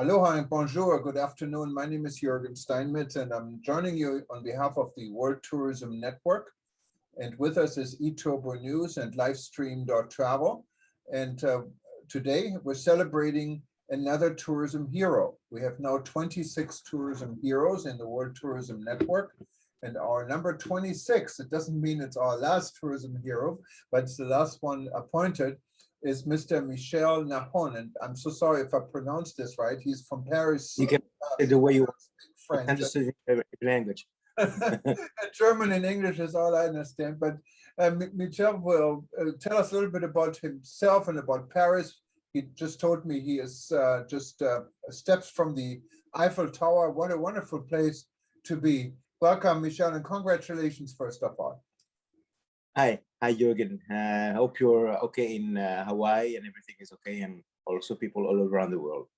Aloha and bonjour, good afternoon. My name is Jürgen Steinmetz and I'm joining you on behalf of the World Tourism Network. And with us is eTurbo News and Livestream.travel. And today we're celebrating another tourism hero. We have now 26 tourism heroes in the World Tourism Network. And our number 26, it doesn't mean it's our last tourism hero, but it's the last one appointed, is Mr. Michel Nahon. And I'm so sorry if I pronounced this right. He's from Paris. You can say the way you want. French. Understood language. German and English is all I understand. But Michel will tell us a little bit about himself and about Paris. He just told me he is just steps from the Eiffel Tower. What a wonderful place to be. Welcome, Michel, and congratulations, first of all. Hi, Jürgen. I hope you're okay in Hawaii and everything is okay, and also people all around the world.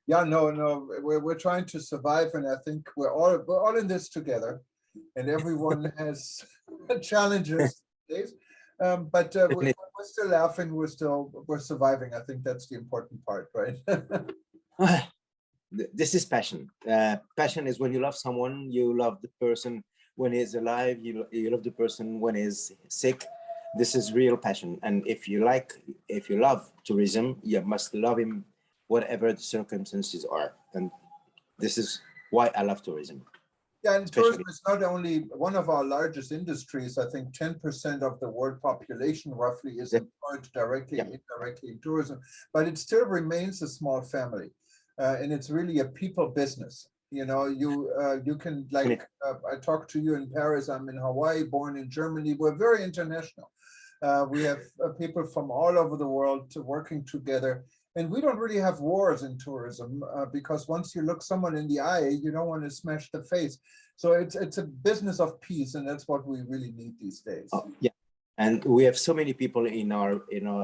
Yeah, no, we're trying to survive, and I think we're all in this together, and everyone has challenges these days. But we're still laughing. We're surviving. I think that's the important part, right? This is passion. Passion is when you love someone, you love the person when he's alive, you love the person when he's sick. This is real passion. And if you love tourism, you must love him whatever the circumstances are. And this is why I love tourism. Yeah, and tourism is not only one of our largest industries. I think 10% of the world population roughly is employed directly and indirectly in tourism, but it still remains a small family. And it's really a people business. You know, you can, like, I talked to you in Paris, I'm in Hawaii, born in Germany. We're very international. We have people from all over the world working together. And we don't really have wars in tourism because once you look someone in the eye, you don't want to smash the face. So it's a business of peace, and that's what we really need these days. Oh, yeah. And we have so many people in our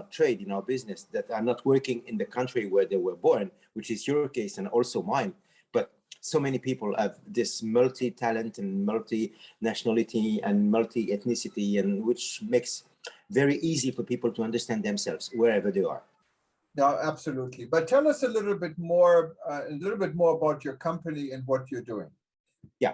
trade, in our business, that are not working in the country where they were born, which is your case and also mine. But so many people have this multi-talent and multi-nationality and multi-ethnicity, and which makes very easy for people to understand themselves wherever they are. No, absolutely. But tell us a little bit more about your company and what you're doing. Yeah.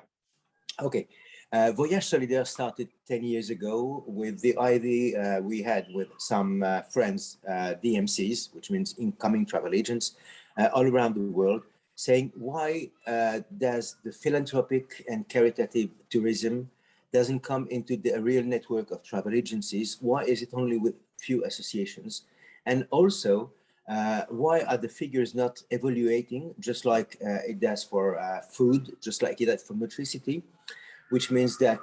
Okay. Voyage Solidaire started 10 years ago with the idea we had with some friends, DMCs, which means incoming travel agents, all around the world, saying why does the philanthropic and caritative tourism doesn't come into the real network of travel agencies? Why is it only with few associations? And also, why are the figures not evaluating just like it does for food, just like it does for nutrition? Which means that,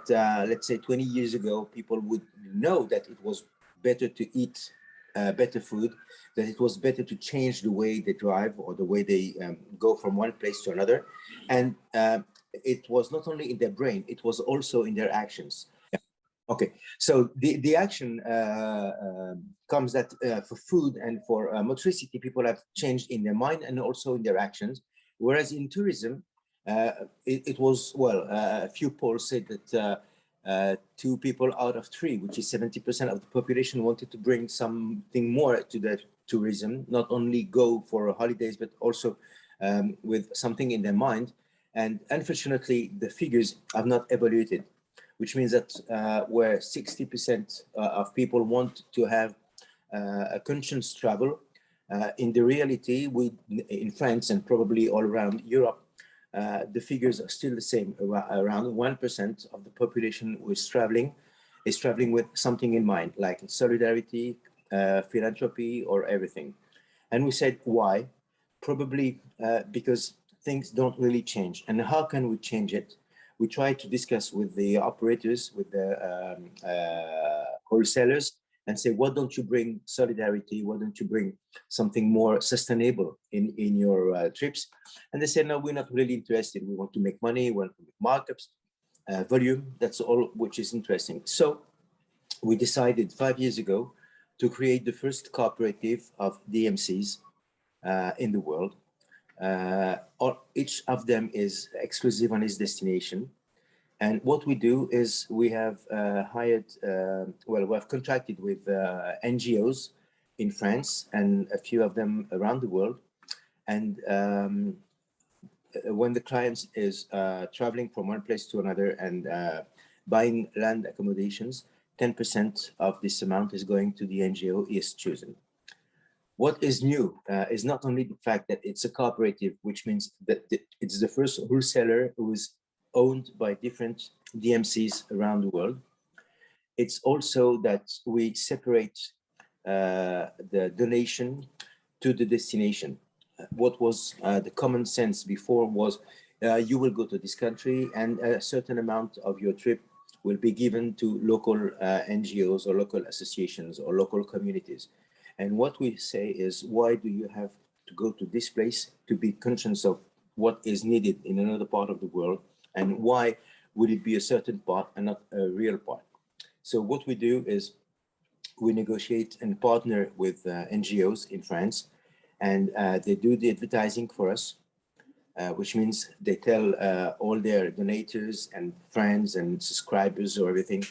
let's say 20 years ago, people would know that it was better to eat better food, that it was better to change the way they drive or the way they go from one place to another. And it was not only in their brain, it was also in their actions. Yeah. Okay, so the action comes that for food and for motricity, people have changed in their mind and also in their actions. Whereas in tourism, it was, well, a few polls said that 2 people out of 3, which is 70% of the population, wanted to bring something more to the tourism, not only go for holidays, but also with something in their mind. And unfortunately, the figures have not evaluated, which means that where 60% of people want to have a conscious travel, in the reality, in France and probably all around Europe, the figures are still the same. Around 1% of the population who is traveling with something in mind, like solidarity, philanthropy, or everything. And we said, why? Probably because things don't really change. And how can we change it? We try to discuss with the operators, with the wholesalers, and say, why don't you bring solidarity? Why don't you bring something more sustainable in your trips? And they said, no, we're not really interested. We want to make money, we want to make markups, volume, that's all which is interesting. So we decided 5 years ago to create the first cooperative of DMCs in the world. Each of them is exclusive on its destination. And what we do is we have hired, well, we have contracted with NGOs in France and a few of them around the world. And when the client is traveling from one place to another and buying land accommodations, 10% of this amount is going to the NGO is chosen. What is new is not only the fact that it's a cooperative, which means that it's the first wholesaler who is owned by different DMCs around the world. It's also that we separate the donation to the destination. What was the common sense before was you will go to this country and a certain amount of your trip will be given to local NGOs or local associations or local communities. And what we say is, why do you have to go to this place to be conscious of what is needed in another part of the world? And why would it be a certain part and not a real part? So what we do is we negotiate and partner with NGOs in France, and they do the advertising for us, which means they tell all their donators and friends and subscribers or everything,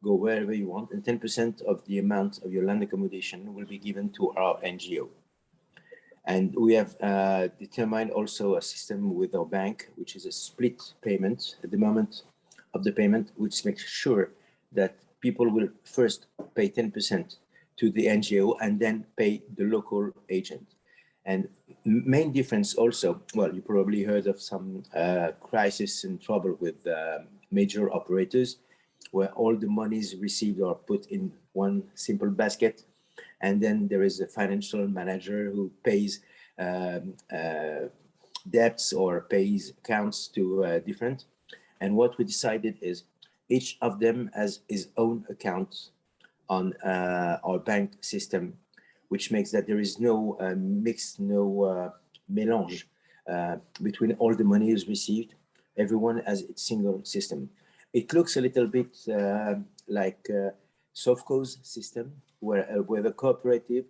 go wherever you want, and 10% of the amount of your land accommodation will be given to our NGO. And we have determined also a system with our bank, which is a split payment at the moment of the payment, which makes sure that people will first pay 10% to the NGO and then pay the local agent. And main difference also, well, you probably heard of some crisis and trouble with major operators, where all the monies received are put in one simple basket. And then there is a financial manager who pays debts or pays accounts to different. And what we decided is each of them has his own account on our bank system, which makes that there is no mix, no mélange between all the money is received. Everyone has its single system. It looks a little bit like Sovco's system, where with a cooperative,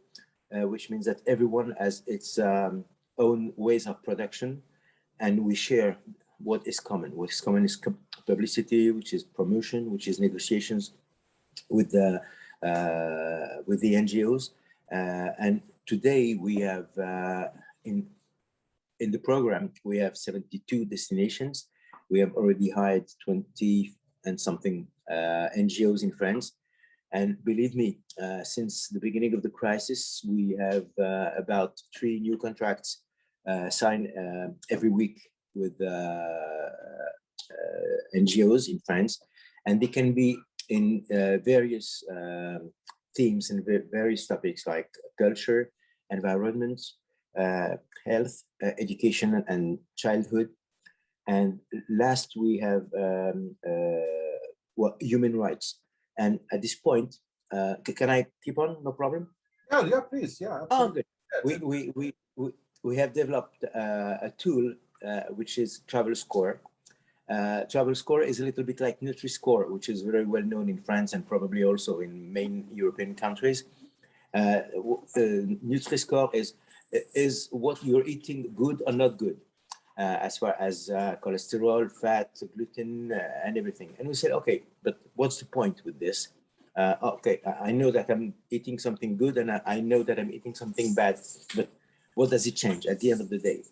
which means that everyone has its own ways of production, and we share what is common. What is common is publicity, which is promotion, which is negotiations with the NGOs. And today we have in the program we have 72 destinations. We have already hired 20 and something NGOs in France. And believe me, since the beginning of the crisis, we have about 3 new contracts signed every week with NGOs in France. And they can be in various themes and various topics like culture, environment, health, education, and childhood. And last, we have human rights. And at this point, can I keep on? No problem. Yeah, please. Yeah. Absolutely. Oh, good. We have developed a tool which is Travel Score. Travel Score is a little bit like Nutri-Score, which is very well known in France and probably also in main European countries. Nutri-Score is what you're eating good or not good, as far as cholesterol, fat, gluten, and everything. And we said, okay, but what's the point with this? Okay, I know that I'm eating something good and I know that I'm eating something bad, but what does it change at the end of the day?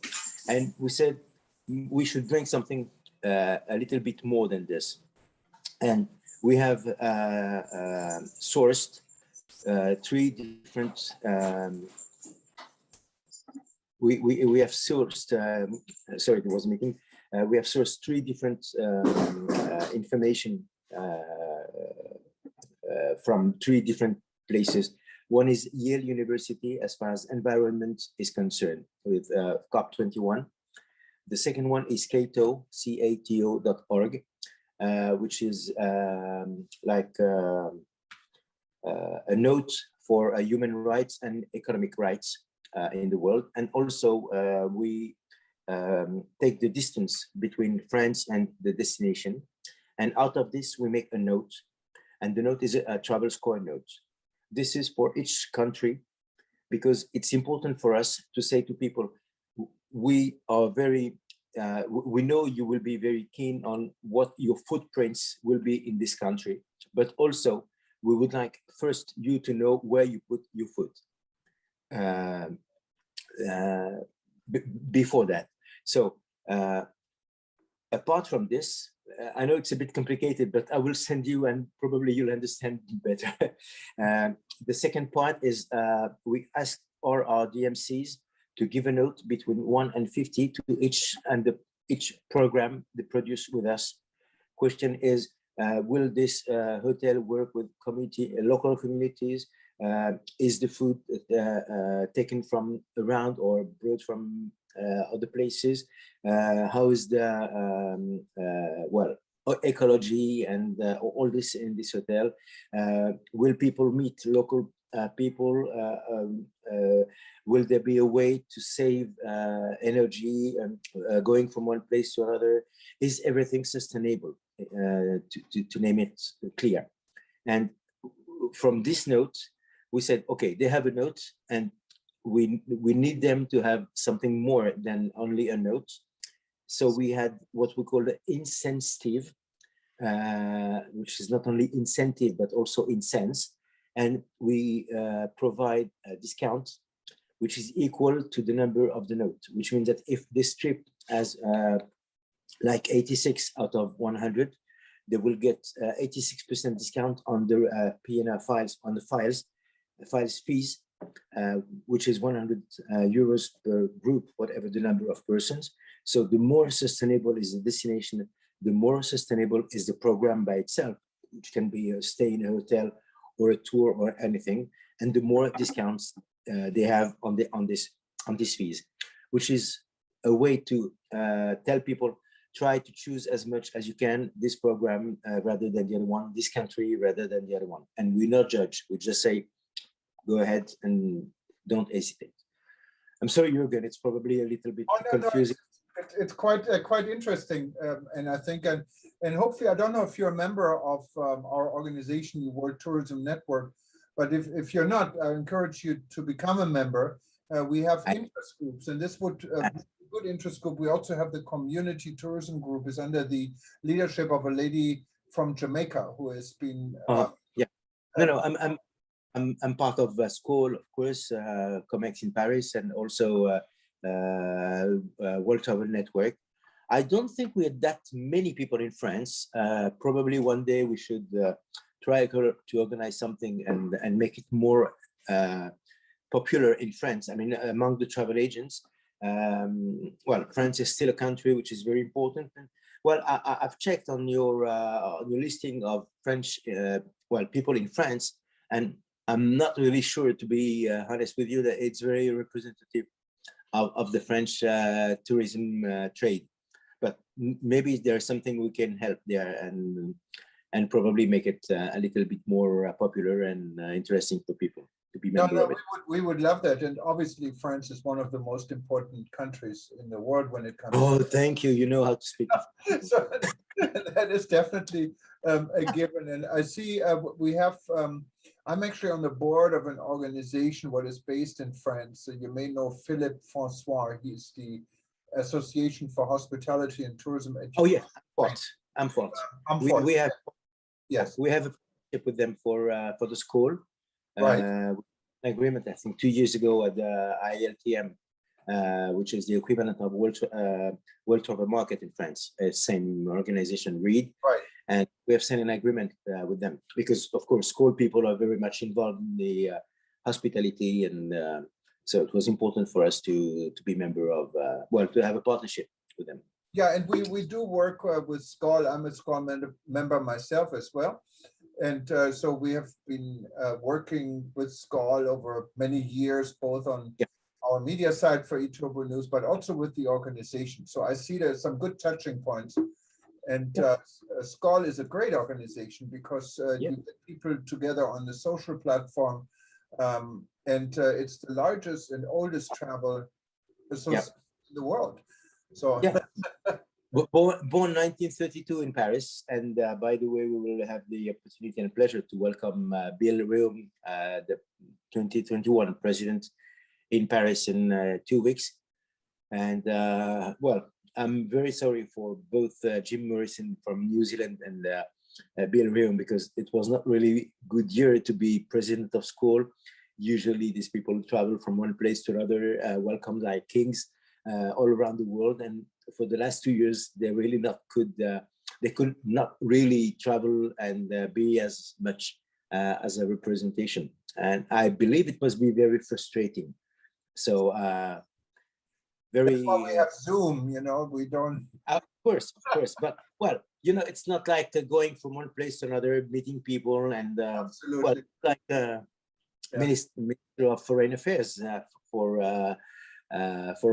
And we said we should bring something a little bit more than this. And we have sourced 3 different we have sourced sorry, there was a meeting. We have sourced 3 different information from 3 different places. One is Yale University as far as environment is concerned with COP21. The second one is cato.org, which is like a note for human rights and economic rights in the world. And also we take the distance between France and the destination. And out of this, we make a note. And the note is a travel score note. This is for each country, because it's important for us to say to people, we are very, we know you will be very keen on what your footprints will be in this country, but also we would like first you to know where you put your foot. before that. So apart from this, I know it's a bit complicated, but I will send you and probably you'll understand better. The second part is we ask all our DMCs to give a note between 1 and 50 to each, and each program they produce with us. Question is, will this hotel work with local communities? Is the food taken from around or brought from other places? How is the ecology and all this in this hotel? Will people meet local people? Will there be a way to save energy going from one place to another? Is everything sustainable? To name it clear. And from this note, we said, okay, they have a note, and we need them to have something more than only a note. So we had what we call the incentive, which is not only incentive, but also incense. And we provide a discount, which is equal to the number of the note, which means that if this trip has like 86 out of 100, they will get 86% discount on the PNR files, on the files fees, which is 100 euros per group, whatever the number of persons. So the more sustainable is the destination, the more sustainable is the program by itself, which can be a stay in a hotel or a tour or anything, and the more discounts they have on these fees, which is a way to tell people, try to choose as much as you can this program rather than the other one, this country rather than the other one. And we not judge, we just say, go ahead and don't hesitate. I'm sorry, Jürgen, it's probably a little bit confusing. No, it's quite interesting, and I think, and hopefully, I don't know if you're a member of our organization, the World Tourism Network, but if you're not, I encourage you to become a member. We have interest groups, and this would be a good interest group. We also have the community tourism group, is under the leadership of a lady from Jamaica who has been. I'm part of a school, of course, COMEX in Paris, and also World Travel Network. I don't think we had that many people in France. Probably one day we should try to organize something and make it more popular in France. I mean, among the travel agents. Well, France is still a country which is very important. Well, I've checked on your listing of French, people in France, and I'm not really sure, to be honest with you, that it's very representative of the French tourism trade. But maybe there's something we can help there and probably make it a little bit more popular and interesting for people to be member of it. We would love that. And obviously, France is one of the most important countries in the world when it comes to... thank you. You know how to speak. So that is definitely a given. And I see we have, I'm actually on the board of an organization what is based in France. So you may know Philippe Francois. He's the Association for Hospitality and Tourism Education. Oh yeah, I'm Fort. We have, yes, we have a partnership with them for the school. Right. Agreement, I think 2 years ago at the ILTM, which is the equivalent of World Travel Market in France, same organization, READ. Right. And we have signed an agreement with them because, of course, school people are very much involved in the hospitality, and so it was important for us to be member of, to have a partnership with them. Yeah, and we do work with SCOL. I'm a SCOL member myself as well. And so we have been working with SCOL over many years, both on our media side for eTurbo News, but also with the organization. So I see there's some good touching points. And SCOL is a great organization because you get people together on the social platform. And it's the largest and oldest travel association in the world. So born 1932 in Paris, and by the way, we will have the opportunity and pleasure to welcome Bill Rheaume, the 2021 president, in Paris in 2 weeks. And I'm very sorry for both Jim Morrison from New Zealand and Bill Rheaume, because it was not really good year to be president of school. Usually these people travel from one place to another, welcome like kings. all around the world. And for the last 2 years, they could not really travel and be as much as a representation. And I believe it must be very frustrating. So very. That's why we have Zoom, we don't. Of course. But well, it's not like going from one place to another, meeting people, and Absolutely. like Minister of Foreign Affairs for a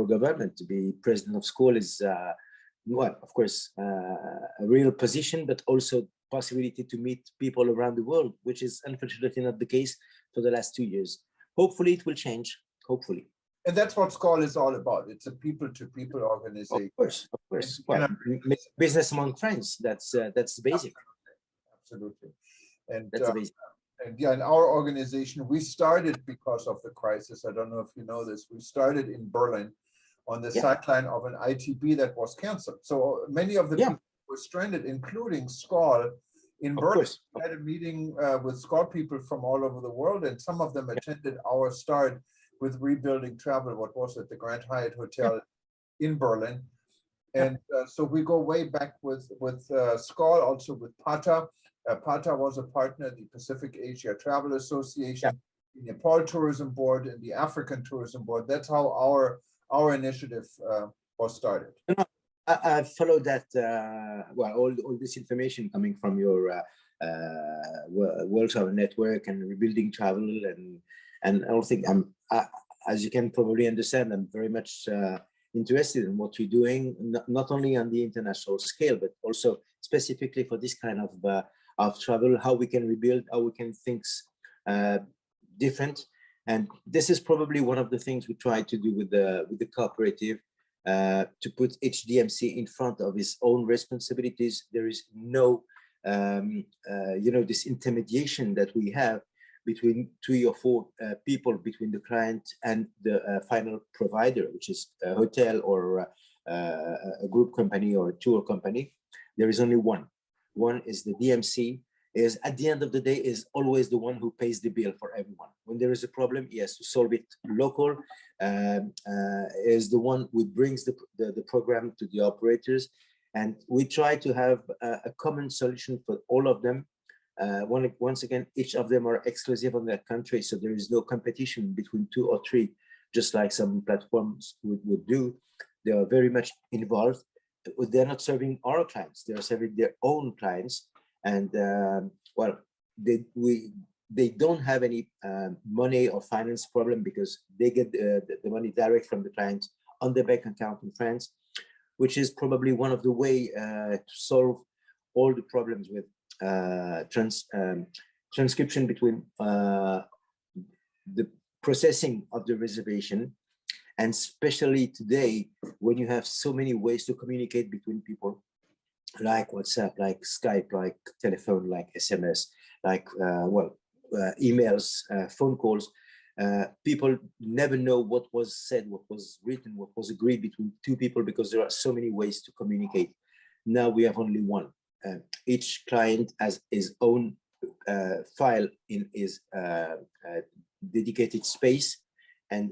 government to be president of school is of course, a real position, but also possibility to meet people around the world, which is unfortunately not the case for the last 2 years. Hopefully it will change, hopefully. And that's what SCOL is all about. It's a people-to-people organization. Of course. Well, business among friends, that's the basic. Absolutely. And that's the basic. And in our organization, we started because of the crisis. I don't know if you know this. We started in Berlin on the sideline of an ITB that was canceled. So many of the people were stranded, including SCOL in Berlin. We had a meeting with SCOL people from all over the world, and some of them attended our start with rebuilding travel. What was it? The Grand Hyatt Hotel in Berlin. And so we go way back with SCOL, also with PATA. PATA was a partner, the Pacific Asia Travel Association, the Nepal Tourism Board, and the African Tourism Board. That's how our initiative was started. I followed that. All this information coming from your World Travel Network and Rebuilding Travel, and I think as you can probably understand, I'm very much interested in what you're doing, not only on the international scale, but also specifically for this kind of travel, how we can rebuild, how we can think different. And this is probably one of the things we try to do with the cooperative, to put each DMC in front of his own responsibilities. There is no, this intermediation that we have between 3 or 4 people, between the client and the final provider, which is a hotel or a group company or a tour company. There is only one. One is the DMC, is at the end of the day is always the one who pays the bill for everyone. When there is a problem, he has to solve it local, is the one who brings the program to the operators. And we try to have a common solution for all of them. Once again, each of them are exclusive on their country, so there is no competition between 2 or 3, just like some platforms would do. They are very much involved. They're not serving our clients; they are serving their own clients, and they don't have any money or finance problem because they get the money direct from the client on their bank account in France, which is probably one of the way to solve all the problems with transcription between the processing of the reservation, and especially today when you have so many ways to communicate between people, like WhatsApp, like Skype, like telephone, like SMS, like emails, phone calls. People never know what was said, what was written, what was agreed between 2 people, because there are so many ways to communicate. Now we have only one. Each client has his own file in his dedicated space, and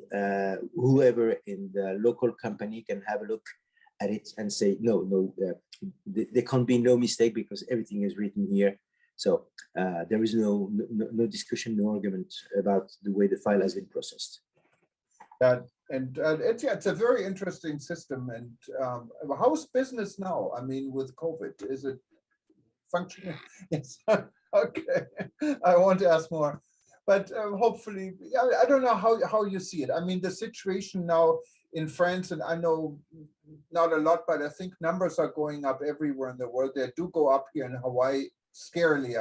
whoever in the local company can have a look at it and say, no, there can't be no mistake because everything is written here. So there is no discussion, no argument about the way the file has been processed. It's a very interesting system. And how's business now? I mean, with COVID, is it functioning? Yes. Okay. I want to ask more, but hopefully, I don't know how you see it. I mean, the situation now in France, and I know not a lot, but I think numbers are going up everywhere in the world. They do go up here in Hawaii, scarily.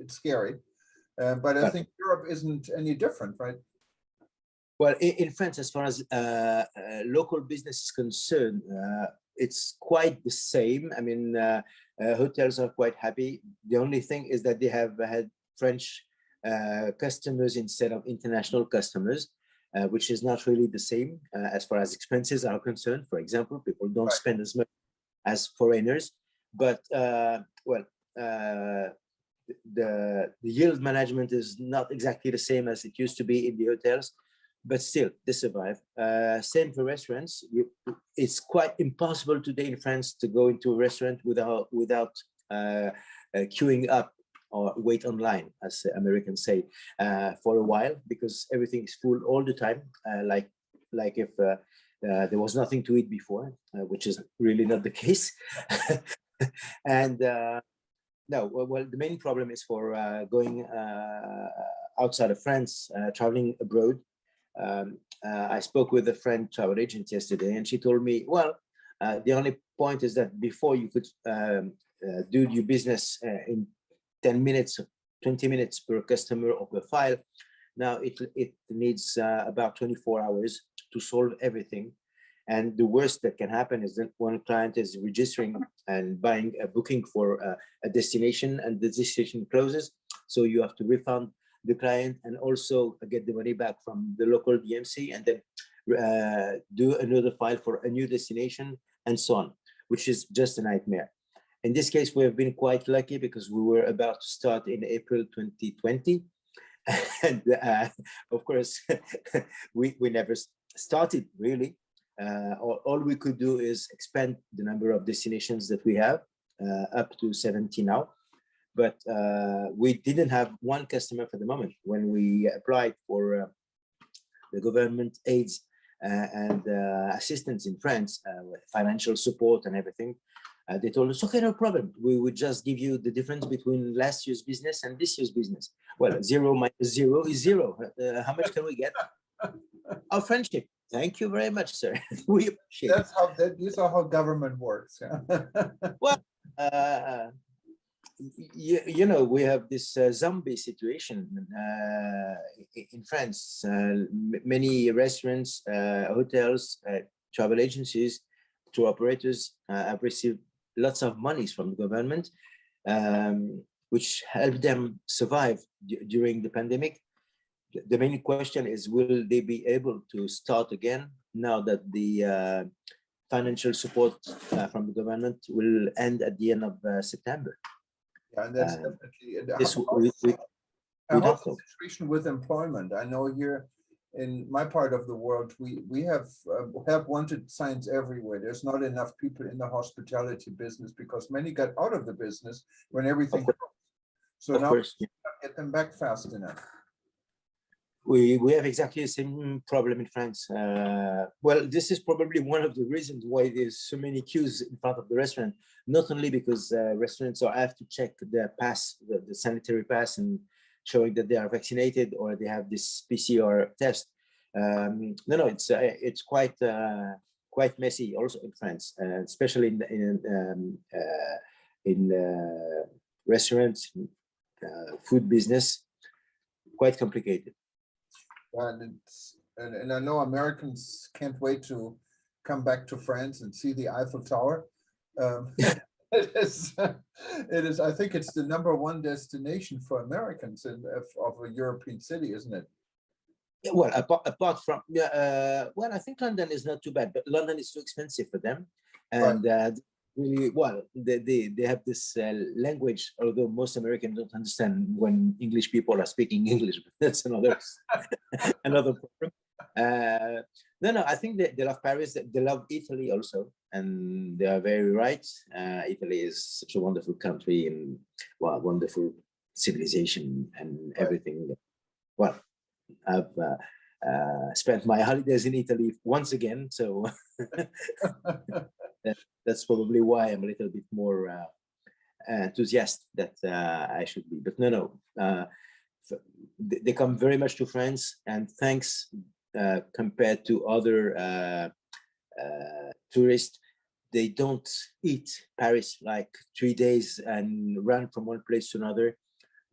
It's scary, but I think Europe isn't any different, right? Well, in France, as far as local business is concerned, it's quite the same. I mean, hotels are quite happy. The only thing is that they have had French customers instead of international customers, which is not really the same as far as expenses are concerned. For example, people don't spend as much as foreigners, but the yield management is not exactly the same as it used to be in the hotels. but still they survive. Same for restaurants. It's quite impossible today in France to go into a restaurant without queuing up or wait online, as Americans say, for a while, because everything is full all the time. Like if there was nothing to eat before, which is really not the case. And no, well, the main problem is for going outside of France, traveling abroad. I spoke with a friend travel agent yesterday, and she told me, well, the only point is that before you could do your business in 10 minutes, 20 minutes per customer or per file. Now it needs about 24 hours to solve everything. And the worst that can happen is that one client is registering and buying a booking for a destination, and the destination closes. So you have to refund the client and also get the money back from the local DMC, and then do another file for a new destination, and so on, which is just a nightmare. In this case, we have been quite lucky because we were about to start in April 2020. And of course, we never started really. All we could do is expand the number of destinations that we have up to 70 now. But we didn't have one customer for the moment. When we applied for the government aids and assistance in France, with financial support and everything, they told us, okay, no problem. We would just give you the difference between last year's business and this year's business. Well, 0 minus 0 is 0. How much can we get? Our friendship. Thank you very much, sir. We appreciate it. These are how government works. Yeah. Well, you know, we have this zombie situation in France. Many restaurants, hotels, travel agencies, tour operators have received lots of monies from the government, which helped them survive during the pandemic. The main question is, will they be able to start again now that the financial support from the government will end at the end of September? Yeah, and that's definitely the situation with employment. I know here in my part of the world, we have wanted signs everywhere. There's not enough people in the hospitality business because many got out of the business when everything closed. So now we can't get them back fast enough. We have exactly the same problem in France. Well, this is probably one of the reasons why there's so many queues in front of the restaurant, not only because restaurants have to check their pass, the sanitary pass, and showing that they are vaccinated or they have this PCR test. No, it's quite messy also in France, especially in restaurants, food business, quite complicated. And I know Americans can't wait to come back to France and see the Eiffel Tower. It is. I think it's the #1 destination for Americans of a European city, isn't it? Yeah, well, apart from well, I think London is not too bad, but London is too expensive for them, and really, well, they have this language. Although most Americans don't understand when English people are speaking English, but that's another another problem. No, I think they love Paris. They love Italy also, and they are very right. Italy is such a wonderful country and wonderful civilization and everything. Well, I've spent my holidays in Italy once again, so that's probably why I'm a little bit more enthusiastic that I should be. But no, they come very much to France, and thanks compared to other tourists, they don't eat Paris like 3 days and run from one place to another.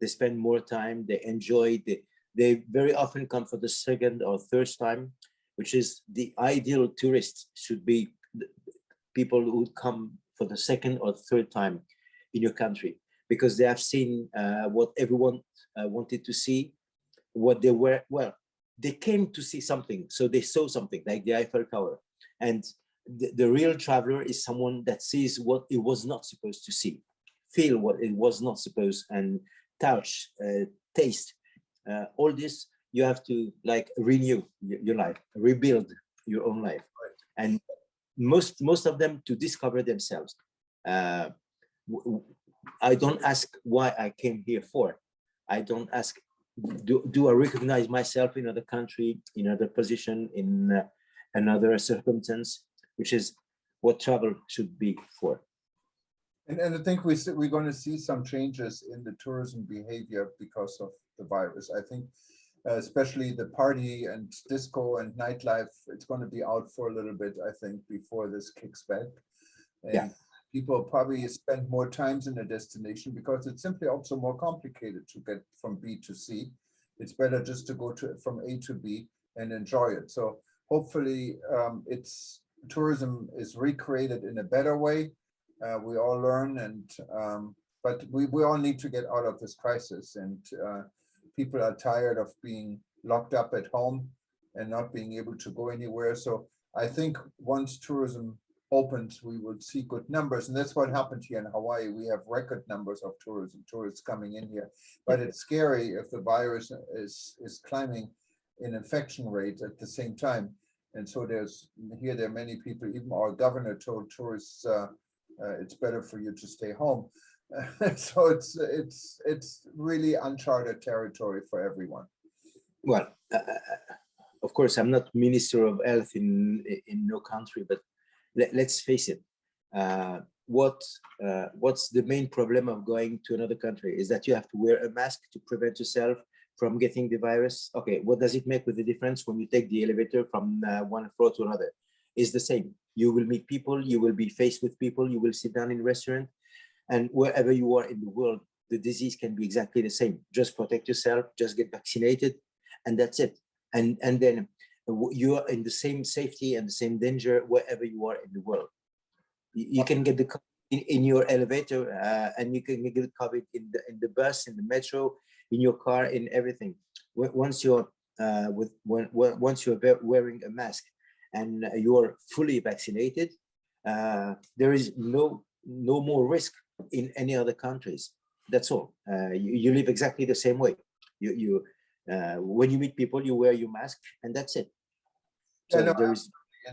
They spend more time, they enjoy, they very often come for the second or third time, which is the ideal tourist should be people who come for the second or third time in your country, because they have seen what everyone wanted to see, what they were, well, they came to see something, so they saw something like the Eiffel Tower. And the real traveler is someone that sees what it was not supposed to see, feel what it was not supposed, and touch, taste, all this you have to like renew your life, rebuild your own life. And most of them to discover themselves. I don't ask why I came here for. I don't ask, do I recognize myself in another country, in another position, in another circumstance, which is what travel should be for. And I think we're going to see some changes in the tourism behavior because of the virus. I think especially the party and disco and nightlife, it's going to be out for a little bit, I think, before this kicks back. And people probably spend more times in a destination because it's simply also more complicated to get from B to C. It's better just to go from A to B and enjoy it. So hopefully tourism is recreated in a better way. We all learn, but we all need to get out of this crisis, and people are tired of being locked up at home and not being able to go anywhere. So I think once tourism opens, we will see good numbers, and that's what happened here in Hawaii. We have record numbers of tourists coming in here, but it's scary if the virus is climbing in infection rate at the same time. And so there are many people, even our governor told tourists, it's better for you to stay home. So it's really uncharted territory for everyone. Well, of course, I'm not Minister of Health in no country, but let's face it. What's the main problem of going to another country is that you have to wear a mask to prevent yourself from getting the virus. Okay, what does it make with the difference when you take the elevator from one floor to another? It's the same. You will meet people, you will be faced with people, you will sit down in a restaurant, and wherever you are in the world, the disease can be exactly the same. Just protect yourself, just get vaccinated, and that's it. And then you are in the same safety and the same danger wherever you are in the world. You can get the COVID in your elevator, and you can get COVID in the bus, in the metro, in your car, in everything. Once you're wearing a mask and you're fully vaccinated, there is no more risk in any other countries. That's all. You live exactly the same way. When you meet people, you wear your mask, and that's it. So and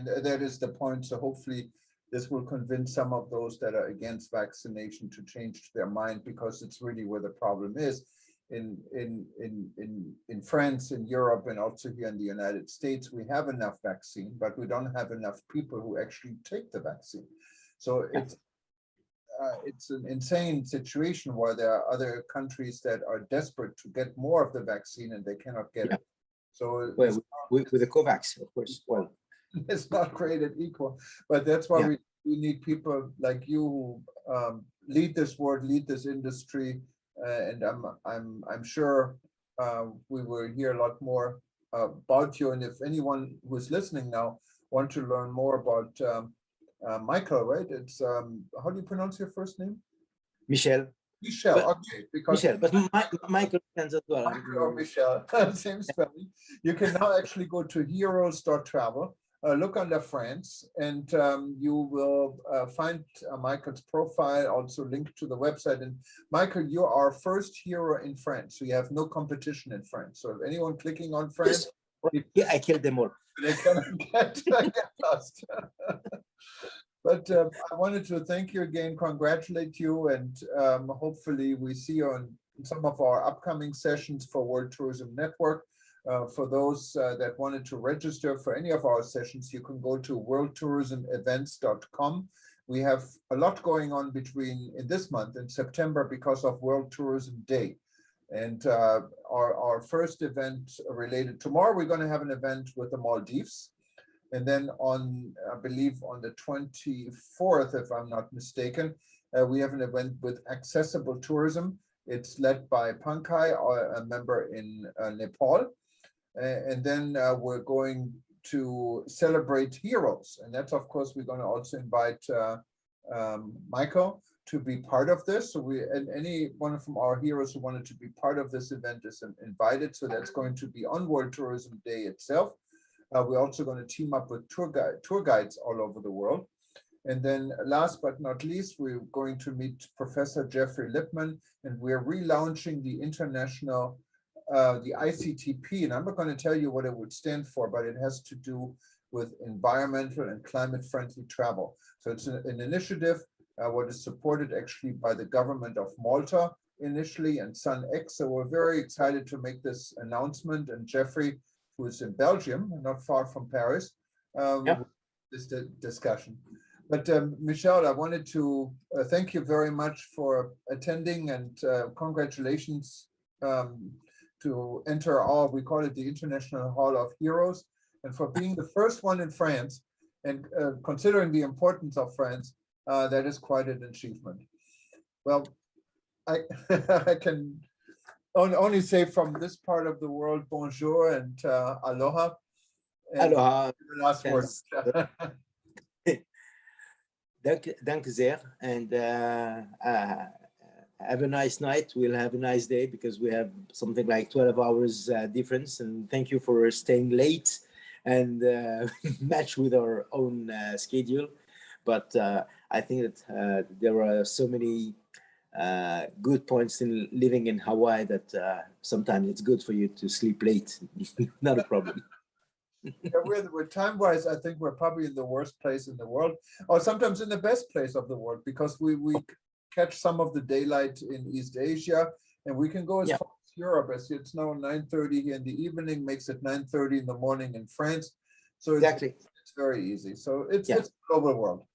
that is the point. So hopefully this will convince some of those that are against vaccination to change their mind, because it's really where the problem is. In France, in Europe, and also here in the United States, we have enough vaccine, but we don't have enough people who actually take the vaccine. So it's an insane situation where there are other countries that are desperate to get more of the vaccine and they cannot get it. So with the COVAX, of course. Well, it's not created equal, but that's why we need people like you who lead this world, lead this industry. And I'm sure we will hear a lot more about you. And if anyone who's listening now want to learn more about Michael, right? It's how do you pronounce your first name? Michel. Michel, okay. Because Michel, but Michael stands as well. Michael or Michel, same spelling. You can now actually go to heroes.travel. Look under France, and you will find Michael's profile, also linked to the website. And Michael, you are our first hero in France, so you have no competition in France. So if anyone clicking on France, I killed them all. They cannot get lost. But I wanted to thank you again, congratulate you, and hopefully we see you on some of our upcoming sessions for World Tourism Network. For those that wanted to register for any of our sessions, you can go to worldtourismevents.com. We have a lot going on in this month in September because of World Tourism Day. And our first event related, tomorrow we're going to have an event with the Maldives. And then I believe on the 24th, if I'm not mistaken, we have an event with accessible tourism. It's led by Pankaj, a member in Nepal. And then we're going to celebrate heroes. And that's, of course, we're going to also invite Michael to be part of this. So and any one from our heroes who wanted to be part of this event is invited. So that's going to be on World Tourism Day itself. We're also going to team up with tour guides all over the world. And then last but not least, we're going to meet Professor Jeffrey Lippman, and we're relaunching the International the ICTP, and I'm not going to tell you what it would stand for, but it has to do with environmental and climate-friendly travel. So it's an initiative what is supported actually by the government of Malta initially and SunX. So we're very excited to make this announcement. And Jeffrey, who is in Belgium, not far from Paris, this discussion. But Michelle, I wanted to thank you very much for attending, and congratulations to enter we call it the International Hall of Heroes, and for being the first one in France, and considering the importance of France, that is quite an achievement. Well, I, I can only say from this part of the world, bonjour and aloha. And Aloha. Last words. Dank zeer, and have a nice night. We'll have a nice day because we have something like 12 hours difference, and thank you for staying late and match with our own schedule. But I think that there are so many good points in living in Hawaii that sometimes it's good for you to sleep late. Not a problem. Yeah, we're time-wise, I think we're probably in the worst place in the world, or sometimes in the best place of the world, because we catch some of the daylight in East Asia, and we can go as far as Europe. As it's now 9:30 in the evening, makes it 9:30 in the morning in France. So Exactly. It's very easy. So it's a global world.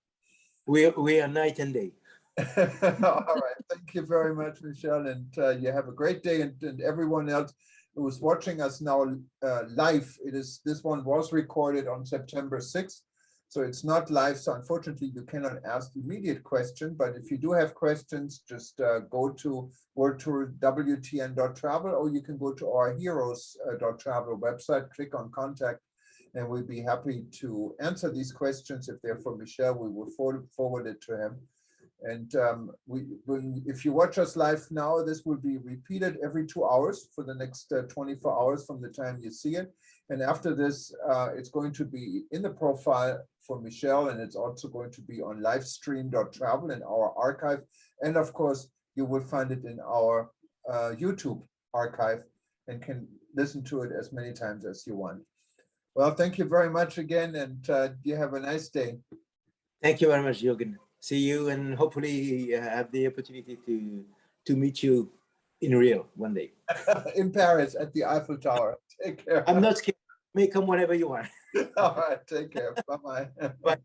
We are night and day. All right. Thank you very much, Michelle. And you have a great day. And everyone else who is watching us now live, this one was recorded on September 6th. So it's not live. So unfortunately, you cannot ask immediate question. But if you do have questions, just go to worldtourwtn.travel, or you can go to our heroes.travel website, click on contact, and we'll be happy to answer these questions. If they're for Michel, we will forward it to him. And if you watch us live now, this will be repeated every 2 hours for the next 24 hours from the time you see it. And after this, it's going to be in the profile for Michel, and it's also going to be on livestream.travel in our archive. And of course, you will find it in our YouTube archive and can listen to it as many times as you want. Well, thank you very much again, and you have a nice day. Thank you very much, Jürgen. See you, and hopefully have the opportunity to meet you in real one day. In Paris at the Eiffel Tower. Take care. I'm not scared. You may come whenever you want. All right, take care. Bye-bye. Bye.